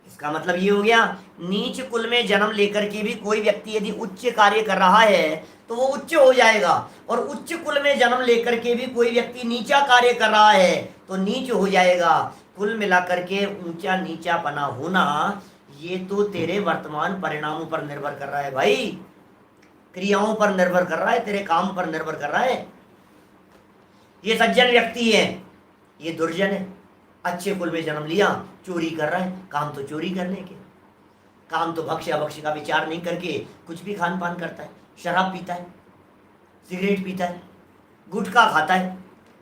इसका मतलब ये हो गया नीच कुल में जन्म लेकर के भी कोई व्यक्ति यदि उच्च कार्य कर रहा है तो वो उच्च हो जाएगा, और उच्च कुल में जन्म लेकर के भी कोई व्यक्ति नीचा कार्य कर रहा है तो नीच हो जाएगा। कुल मिलाकर के ऊंचा नीचा पना होना ये तो तेरे वर्तमान परिणामों पर निर्भर कर रहा है भाई, क्रियाओं पर निर्भर कर रहा है, तेरे काम पर निर्भर कर रहा है। ये सज्जन व्यक्ति है, ये दुर्जन है, अच्छे कुल में जन्म लिया, चोरी कर रहा है, काम तो चोरी करने के, काम तो भक्ष्य अभक्ष्य का विचार नहीं करके कुछ भी खान पान करता है, शराब पीता है, सिगरेट पीता है, गुटखा खाता है।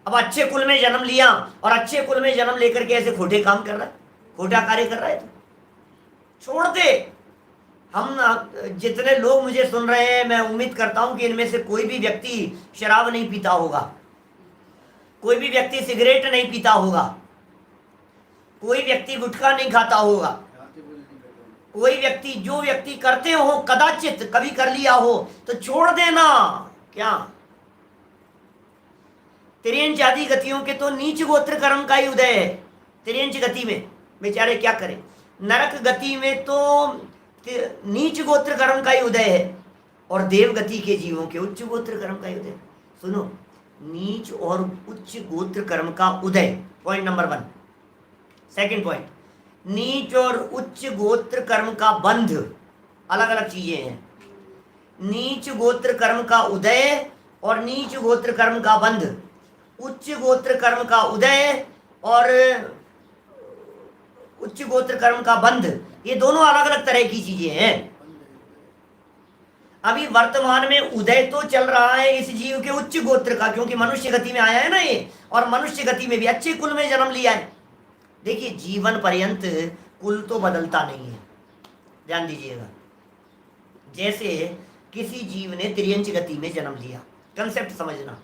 अब अच्छे कुल में जन्म लिया और अच्छे कुल में जन्म लेकर के ऐसे खोटे काम कर रहा है, खोटा कार्य कर रहा है, तो छोड़ दे। हम जितने लोग मुझे सुन रहे हैं मैं उम्मीद करता हूं कि इनमें से कोई भी व्यक्ति शराब नहीं पीता होगा, कोई भी व्यक्ति सिगरेट नहीं पीता होगा, कोई व्यक्ति गुटखा नहीं खाता होगा, कोई व्यक्ति, जो व्यक्ति करते हो कदाचित कभी कर लिया हो तो छोड़ देना। क्या तिर्यंच आदि गतियों के तो नीच गोत्र कर्म का ही उदय है। तिर्यंच गति में बेचारे क्या करें, नरक गति में तो नीच गोत्र कर्म का ही उदय है, और देव गति के जीवों के उच्च गोत्र कर्म का ही उदय। सुनो, नीच और उच्च गोत्र कर्म का उदय, पॉइंट नंबर 1। सेकंड पॉइंट, नीच और उच्च गोत्र कर्म का बंध अलग अलग चीजें हैं। नीच गोत्र कर्म का उदय और नीच गोत्र कर्म का बंध, उच्च गोत्र कर्म का उदय और उच्च गोत्र कर्म का बंध, ये दोनों अलग अलग तरह की चीजें हैं। अभी वर्तमान में उदय तो चल रहा है इस जीव के उच्च गोत्र का, क्योंकि मनुष्य गति में आया है ना ये, और मनुष्य गति में भी अच्छे कुल में जन्म लिया है। देखिए जीवन पर्यंत कुल तो बदलता नहीं है, ध्यान दीजिएगा। जैसे किसी जीव ने तिर्यंच गति में जन्म लिया, कंसेप्ट समझना,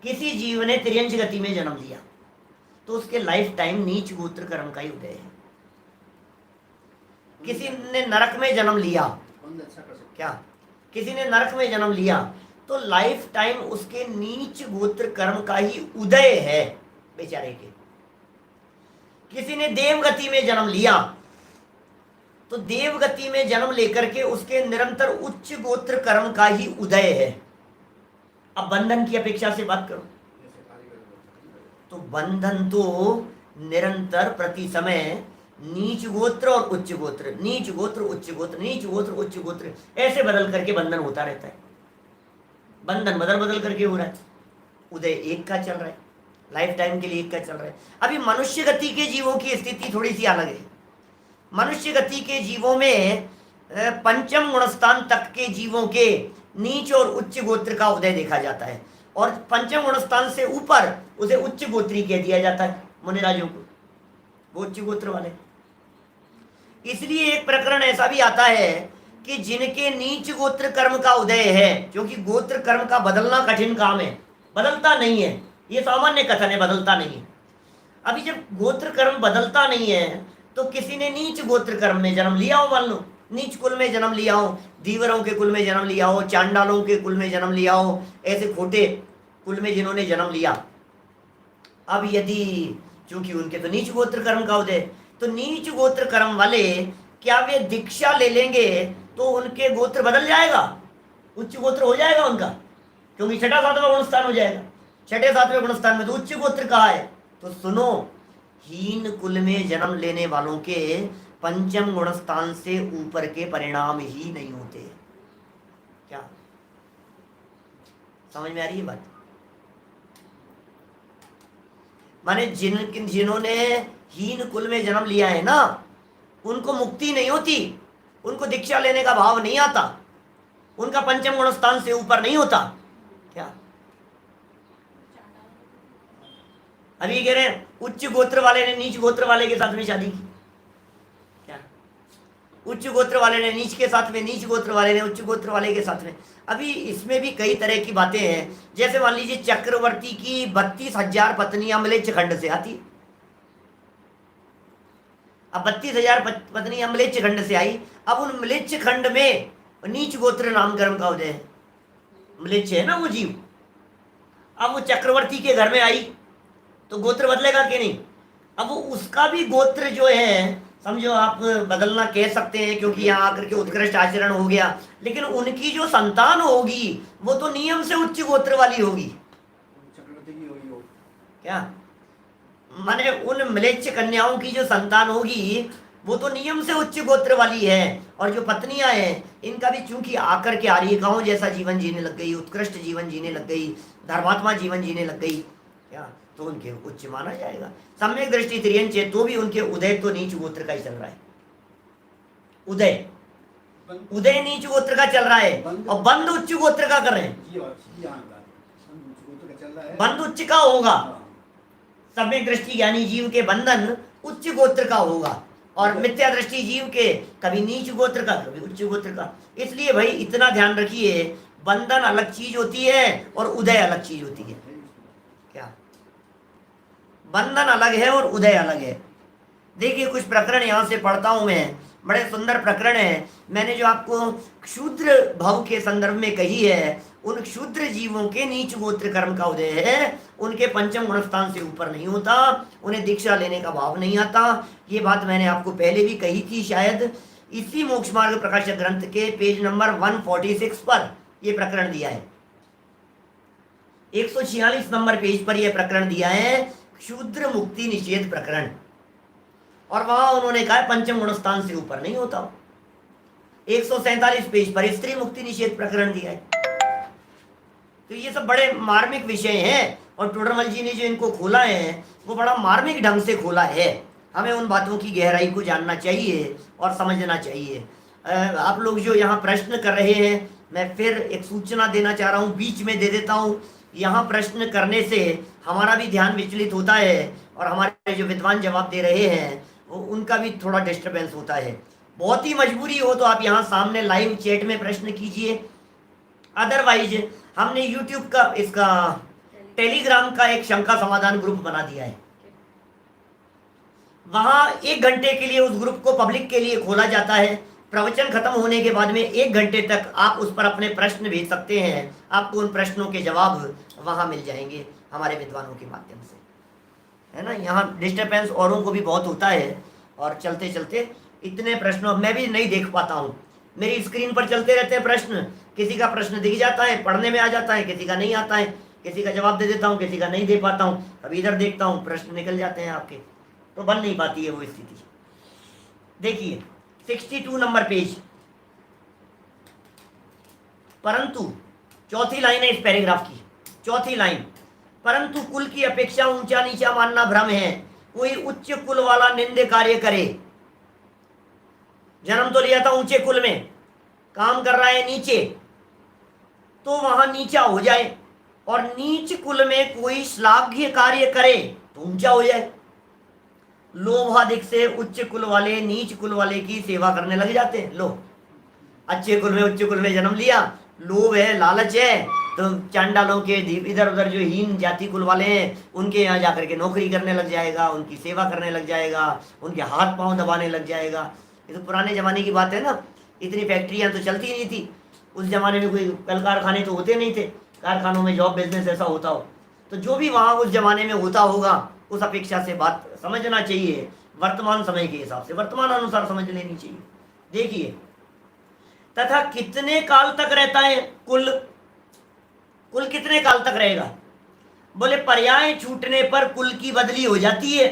किसी जीव ने तिर्यंच गति में जन्म लिया तो उसके लाइफ टाइम नीच गोत्र कर्म का ही उदय है। किसी ने नरक में जन्म लिया, क्या किसी ने नरक में जन्म लिया तो लाइफ टाइम उसके नीच गोत्र कर्म का ही उदय है बेचारे के। किसी ने देव गति में जन्म लिया तो देव गति में जन्म लेकर के उसके निरंतर उच्च गोत्र कर्म का ही उदय है। अब बंधन की अपेक्षा से बात करो तो बंधन तो निरंतर प्रति समय नीच गोत्र और उच्च गोत्र, नीच गोत्र उच्च गोत्र, नीच गोत्र उच्च गोत्र, ऐसे बदल करके बंधन होता रहता है। बंधन बदल बदल करके हो रहा है, उदय एक का चल रहा है, लाइफ टाइम के लिए एक का चल रहा है। अभी मनुष्य गति के जीवों की स्थिति थोड़ी सी अलग है। मनुष्य गति के जीवों में पंचम गुणस्थान तक के जीवों के नीच और उच्च गोत्र का उदय देखा जाता है, और पंचम गुणस्थान से ऊपर उसे उच्च गोत्री कह दिया जाता है मुनिराजों को, वो उच्च गोत्र वाले। इसलिए एक प्रकरण ऐसा भी आता है कि जिनके नीच गोत्र कर्म का उदय है, क्योंकि गोत्र कर्म का बदलना कठिन काम है, बदलता नहीं है, ये सामान्य कथन है, बदलता नहीं है। अभी जब गोत्र कर्म बदलता नहीं है तो किसी ने नीच गोत्र कर्म में जन्म लिया हो, मान लो नीच कुल में जन्म लिया हो, धीवरों के कुल में जन्म लिया हो, चांडालों के कुल में जन्म लिया हो, ऐसे खोटे कुल में जिन्होंने जन्म लिया। अब यदि चूंकि उनके तो नीच गोत्र कर्म का उदय, तो नीच गोत्र कर्म वाले क्या वे दीक्षा ले लेंगे तो उनके गोत्र बदल जाएगा, उच्च गोत्र हो जाएगा उनका, क्योंकि छठा सातवां गुणस्थान हो जाएगा। छठे सातवें गुणस्थान में तो उच्च गोत्र कहा है। तो सुनो, हीन कुल में जन्म लेने वालों के पंचम गुण स्थान से ऊपर के परिणाम ही नहीं होते। क्या समझ में आ रही है बात? माने जिन्होंने हीन कुल में जन्म लिया है ना, उनको मुक्ति नहीं होती, उनको दीक्षा लेने का भाव नहीं आता, उनका पंचम गुण स्थान से ऊपर नहीं होता। क्या अभी कह रहे हैं उच्च गोत्र वाले ने नीच गोत्र वाले के साथ में शादी की, क्या उच्च गोत्र वाले ने नीच के साथ में, नीच गोत्र वाले ने उच्च गोत्र वाले के साथ में। अभी इसमें भी कई तरह की बातें हैं। जैसे मान लीजिए चक्रवर्ती की 32,000 पत्नियां म्लेच्छ खंड से आती। अब 32,000 पत्नियां म्लेच्छ खंड से आई। अब उन म्लेच्छ खंड में नीच गोत्र नामकरण का उदय है, म्लेच्छ है ना वो जीव। अब वो चक्रवर्ती के घर में आई तो गोत्र बदलेगा कि नहीं? अब वो उसका भी गोत्र जो है, समझो आप बदलना कह सकते हैं, क्योंकि यहाँ आकर के उत्कृष्ट आचरण हो गया, लेकिन उनकी जो संतान होगी वो तो नियम से उच्च गोत्र वाली होगी। चक्रवर्ती की होगी वो। क्या माने उन म्लेच्छ कन्याओं की जो संतान होगी वो तो नियम से उच्च गोत्र वाली है। और जो पत्नियां हैं इनका भी चूंकि आकर के आर्यगांव जैसा जीवन जीने लग गई, उत्कृष्ट जीवन जीने लग गई, धर्मात्मा जीवन जीने लग गई, क्या तो उनके उच्च माना जाएगा। सम्यक दृष्टि त्रियन चेत तो भी उनके उदय तो नीच गोत्र का ही चल रहा है। उदय नीच गोत्र का चल रहा है और बंद उच्च गोत्र का कर रहे हैं। बंद उच्च का होगा, सम्यक दृष्टि ज्ञानी जीव के बंधन उच्च गोत्र का होगा, और मिथ्या दृष्टि जीव के कभी नीच गोत्र का कभी उच्च गोत्र का। इसलिए भाई इतना ध्यान रखिए, बंधन अलग चीज होती है और उदय अलग चीज होती है। क्या बंधन अलग है और उदय अलग है। देखिए कुछ प्रकरण यहाँ से पढ़ता हूं मैं, बड़े सुंदर प्रकरण है। मैंने जो आपको क्षुद्र भाव के संदर्भ में कही है, उन क्षुद्र जीवों के नीच गोत्र कर्म का उदय है, उनके पंचम गुण स्थान से ऊपर नहीं होता, उन्हें दीक्षा लेने का भाव नहीं आता। ये बात मैंने आपको पहले भी कही थी, शायद इसी मोक्ष मार्ग प्रकाशक ग्रंथ के पेज नंबर 146 पर यह प्रकरण दिया है। 146 नंबर पेज पर यह प्रकरण दिया है, क्षुद्र मुक्ति निषेध प्रकरण। और वहां उन्होंने कहा पंचम गुण स्थान से ऊपर नहीं होता। 147 पेज पर स्त्री मुक्ति निषेध प्रकरण दिया है। तो ये सब बड़े मार्मिक विषय हैं, और टोडरमल जी ने जो इनको खोला है वो बड़ा मार्मिक ढंग से खोला है। हमें उन बातों की गहराई को जानना चाहिए और समझना चाहिए। आप लोग जो यहाँ प्रश्न कर रहे हैं, मैं फिर एक सूचना देना चाह रहा हूँ, बीच में दे देता हूँ। यहाँ प्रश्न करने से हमारा भी ध्यान विचलित होता है, और हमारे जो विद्वान जवाब दे रहे हैं उनका भी थोड़ा डिस्टर्बेंस होता है। बहुत ही मजबूरी हो तो आप यहाँ सामने लाइव चैट में प्रश्न कीजिए, अदरवाइज हमने यूट्यूब का, इसका टेलीग्राम का एक शंका समाधान ग्रुप बना दिया है। वहां 1 घंटे के लिए उस ग्रुप को पब्लिक के लिए खोला जाता है। प्रवचन खत्म होने के बाद में 1 घंटे तक आप उस पर अपने प्रश्न भेज सकते हैं। आपको उन प्रश्नों के जवाब वहां मिल जाएंगे हमारे विद्वानों के माध्यम से, है ना। यहाँ डिस्टर्बेंस औरों को भी बहुत होता है, और चलते चलते इतने प्रश्नों मैं भी नहीं देख पाता हूँ। मेरी स्क्रीन पर चलते रहते हैं प्रश्न, किसी का प्रश्न दिख जाता है, पढ़ने में आ जाता है, किसी का नहीं आता है, किसी का जवाब दे देता हूँ, किसी का नहीं दे पाता हूँ। कभी इधर देखता हूँ प्रश्न निकल जाते हैं आपके, तो बन नहीं पाती है वो स्थिति। देखिए 62 नंबर पेज, परंतु चौथी लाइन है इस पैराग्राफ की, चौथी लाइन, परंतु कुल की अपेक्षा ऊंचा नीचा मानना भ्रम है। कोई उच्च कुल वाला निंदे कार्य करे, जन्म तो लिया था ऊंचे कुल में, काम कर रहा है नीचे, तो वहां नीचा हो जाए, और नीच कुल में कोई श्लाघ्य कार्य करे तो ऊंचा हो जाए। लोभाधिक से उच्च कुल वाले नीच कुल वाले की सेवा करने लग जाते हैं। लो, अच्छे कुल में उच्च कुल में जन्म लिया, लोभ है, लालच है, तो चांडालों के इधर उधर जो हीन जाति कुल वाले हैं उनके यहाँ जाकर के नौकरी करने लग जाएगा, उनकी सेवा करने लग जाएगा, उनके हाथ पांव दबाने लग जाएगा। ये तो पुराने जमाने की बात है ना, इतनी फैक्ट्रियां तो चलती नहीं थी उस जमाने में, कोई कल कारखाने तो होते नहीं थे, कारखानों में जॉब बिजनेस ऐसा होता हो। तो जो भी वहाँ उस जमाने में होता होगा उस अपेक्षा से बात समझना चाहिए, वर्तमान समय के हिसाब से, वर्तमान अनुसार समझ लेनी चाहिए। देखिए, तथा कितने काल तक रहता है कुल, कुल कितने काल तक रहेगा? बोले पर्याय छूटने पर कुल की बदली हो जाती है।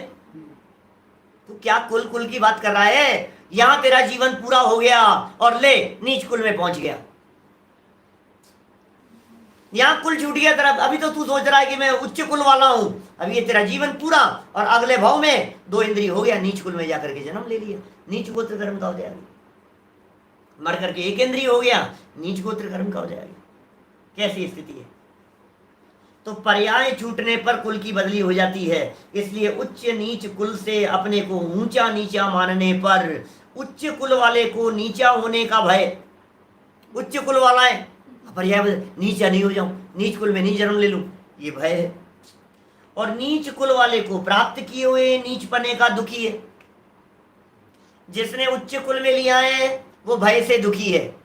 तू क्या कुल कुल की बात कर रहा है? यहां तेरा जीवन पूरा हो गया और ले नीच कुल में पहुंच गया। यहां कुल छूट गया तेरा। अभी तो तू सोच रहा है कि मैं उच्च कुल वाला हूं, अभी ये तेरा जीवन पूरा, और अगले भाव में 2 इंद्रिय हो गया, नीच कुल में जाकर के जन्म ले लिया, नीच गोत्र कर्म का हो जाएगा। मर करके 1 इंद्रिय हो गया, नीच गोत्र कर्म का हो जाएगा। कैसी स्थिति है? तो पर्याय छूटने पर कुल की बदली हो जाती है। इसलिए उच्च नीच कुल से अपने को ऊंचा नीचा मानने पर उच्च कुल वाले को नीचा होने का भय। उच्च कुल वाला है, पर्याय नीचा नहीं हो जाऊं, नीच कुल में नहीं जन्म ले लूं, ये भय है। और नीच कुल वाले को प्राप्त किए हुए नीच पने का दुखी है। जिसने उच्च कुल में लिया है वो भय से दुखी है,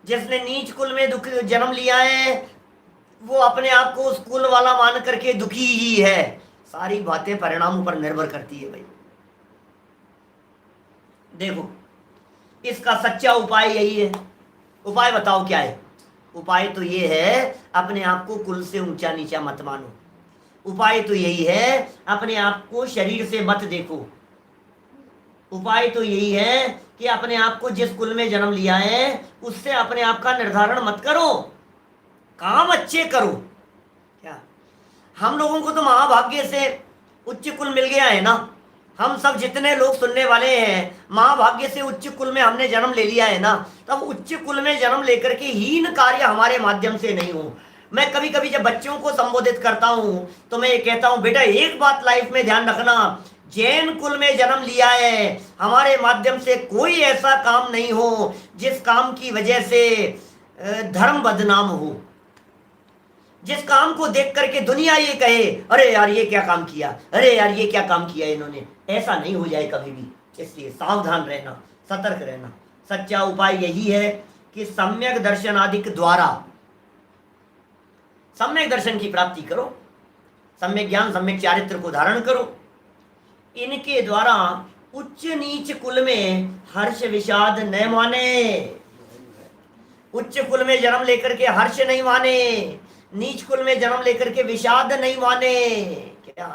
जिसने नीच कुल में दुख जन्म लिया है वो अपने आप को उस कुल वाला मान करके दुखी ही है। सारी बातें परिणामों पर निर्भर करती है भाई। देखो, इसका सच्चा उपाय यही है। उपाय बताओ क्या है? उपाय तो ये है, अपने आप को कुल से ऊंचा नीचा मत मानो। उपाय तो यही है, अपने आप को शरीर से मत देखो। उपाय तो यही है कि अपने आप को जिस कुल में जन्म लिया है उससे अपने आप का निर्धारण मत करो, काम अच्छे करो। क्या हम लोगों को तो महाभाग्य से उच्च कुल मिल गया है ना? हम सब जितने लोग सुनने वाले हैं, महाभाग्य से उच्च कुल में हमने जन्म ले लिया है ना। तब उच्च कुल में जन्म लेकर के हीन कार्य हमारे माध्यम से नहीं हो। मैं कभी कभी जब बच्चों को संबोधित करता हूं तो मैं ये कहता हूं, बेटा एक बात लाइफ में ध्यान रखना, जैन कुल में जन्म लिया है, हमारे माध्यम से कोई ऐसा काम नहीं हो जिस काम की वजह से धर्म बदनाम हो, जिस काम को देख करके दुनिया ये कहे अरे यार ये क्या काम किया, अरे यार ये क्या काम किया इन्होंने। ऐसा नहीं हो जाए कभी भी। इसलिए सावधान रहना, सतर्क रहना। सच्चा उपाय यही है कि सम्यक दर्शन आदि के द्वारा सम्यक दर्शन की प्राप्ति करो, सम्यक ज्ञान सम्यक चारित्र को धारण करो। इनके द्वारा उच्च नीच कुल में हर्ष विषाद न माने। उच्च कुल में जन्म लेकर के हर्ष नहीं माने, नीच कुल में जन्म लेकर के विषाद नहीं माने। क्या?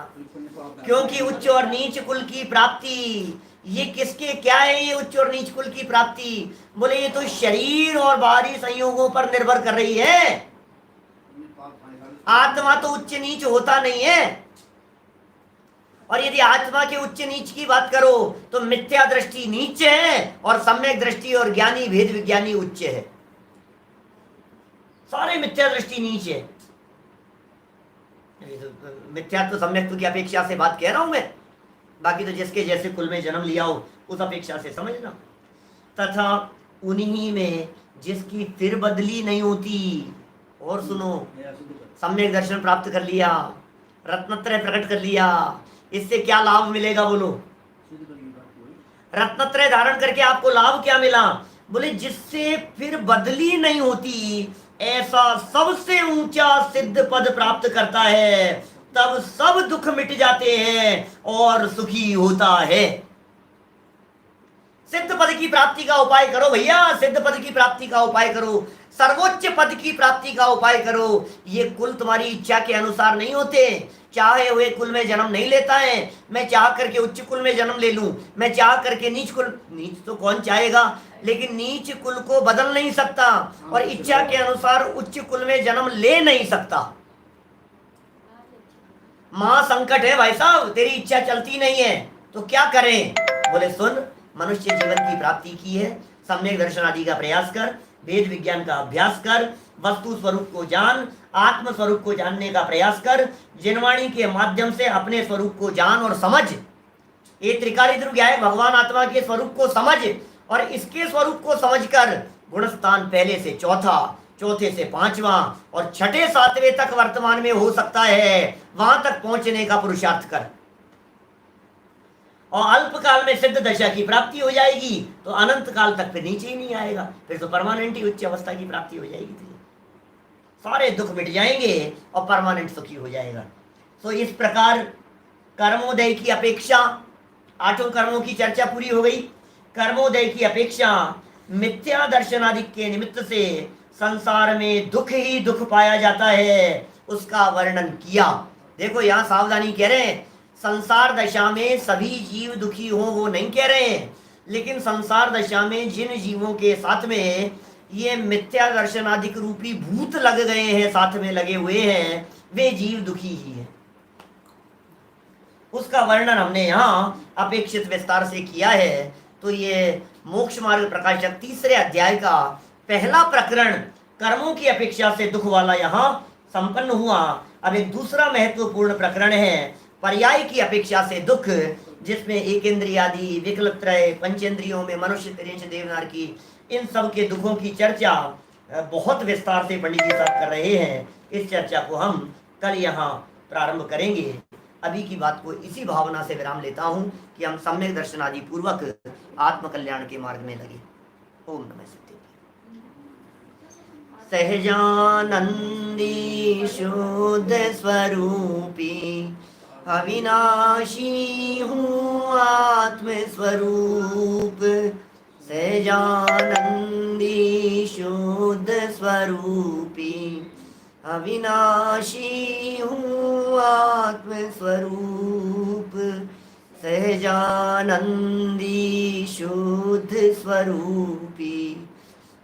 क्योंकि उच्च और नीच कुल की प्राप्ति ये किसके क्या है? ये उच्च और नीच कुल की प्राप्ति बोले ये तो शरीर और बाहरी संयोगों पर निर्भर कर रही है। आत्मा तो उच्च नीच होता नहीं है। और यदि आत्मा के उच्च नीच की बात करो तो मिथ्या दृष्टि नीच है और सम्यक दृष्टि और ज्ञानी भेद विज्ञानी उच्च है। सारे मिथ्या दृष्टि नीच है। मिथ्यात्व सम्यक्त्व की अपेक्षा से बात कह रहा हूं मैं, बाकी तो जिसके जैसे कुल में जन्म लिया हो उस अपेक्षा से समझना। तथा उन्हीं में जिसकी फिर बदली नहीं होती। और सुनो, सम्यक दर्शन प्राप्त कर लिया, रत्नत्रय प्रकट कर लिया, इससे क्या लाभ मिलेगा बोलो? रत्नत्रय धारण करके आपको लाभ क्या मिला? बोले जिससे फिर बदली नहीं होती, ऐसा सबसे ऊंचा सिद्ध पद प्राप्त करता है, तब सब दुख मिट जाते हैं और सुखी होता है। सिद्ध पद की प्राप्ति का उपाय करो भैया, सिद्ध पद की प्राप्ति का उपाय करो, सर्वोच्च पद की प्राप्ति का उपाय करो। ये कुल तुम्हारी इच्छा के अनुसार नहीं होते। चाहे हुए कुल में जन्म नहीं लेता है। मैं चाह करके उच्च कुल में जन्म ले लूं, मैं चाह करके नीच कुल, नीच तो कौन चाहेगा, लेकिन नीच कुल को बदल नहीं सकता और इच्छा के अनुसार उच्च कुल में जन्म ले नहीं सकता। मां संकट है भाई साहब, तेरी इच्छा चलती नहीं है तो क्या करें? बोले सुन, मनुष्य जीवन की प्राप्ति की है, सम्यक दर्शन आदि का प्रयास कर, वेद विज्ञान का अभ्यास कर, वस्तु स्वरूप को जान, आत्म स्वरूप को जानने का प्रयास कर, जिनवाणी के माध्यम से अपने स्वरूप को जान और समझ। ये त्रिकाली ध्रुव क्या है? भगवान आत्मा के स्वरूप को समझ, और इसके स्वरूप को समझकर गुणस्थान पहले से चौथा, चौथे से पांचवा और छठे सातवें तक वर्तमान में हो सकता है, वहां तक पहुंचने का पुरुषार्थ कर, और अल्प काल में सिद्ध दशा की प्राप्ति हो जाएगी तो अनंत काल तक फिर नीचे ही नहीं आएगा, फिर तो परमानेंट ही उच्च अवस्था की प्राप्ति हो जाएगी। सारे दुख मिट जाएंगे और परमानेंट सुखी हो जाएगा। तो इस प्रकार कर्मोदय की अपेक्षा, 8 कर्मों की चर्चा पूरी हो गई। कर्मोदय की अपेक्षा मिथ्या दर्शन आदि के निमित्त से संसार में दुख ही दुख पाया जाता है, उसका वर्णन किया। देखो यहाँ सावधानी कह रहे हैं, संसार दशा में सभी जीव दुखी हो वो नहीं कह रहे हैं, लेकिन संसार दशा में जिन जीवों के साथ में ये मिथ्या दर्शन आदि रूपी भूत लग गए हैं, साथ में लगे हुए हैं, वे जीव दुखी ही हैं। उसका वर्णन हमने यहाँ अपेक्षित विस्तार से किया है। तो ये मोक्ष मार्ग प्रकाशक 3 अध्याय का पहला प्रकरण कर्मों की अपेक्षा से दुख वाला यहाँ संपन्न हुआ। अब एक दूसरा महत्वपूर्ण प्रकरण है पर्याय की अपेक्षा से दुख, जिसमें एक इंद्रियादि, विकलत्रय, पंचेंद्रियों में मनुष्य, तिर्यंश, देवनार की, इन सब के दुखों की चर्चा बहुत विस्तार से पंडित जी साहब कर रहे हैं। इस चर्चा को हम कल यहाँ प्रारंभ करेंगे। अभी की बात को इसी भावना से विराम लेता हूँ कि हम सम्यक दर्शन आदि पूर्वक आत्मकल्याण के मार्ग में लगे। ओम नमः शिवाय। सहजानंदी शुद्ध स्वरूपी अविनाशी हूँ आत्मस्वरूप। सहजानंदी शुद्ध स्वरूपी अविनाशी हूँ आत्मस्वरूप। सहजानंदी शुद्ध स्वरूपी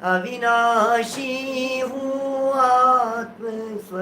अविनाशी हूँ आत्मस्वरूप।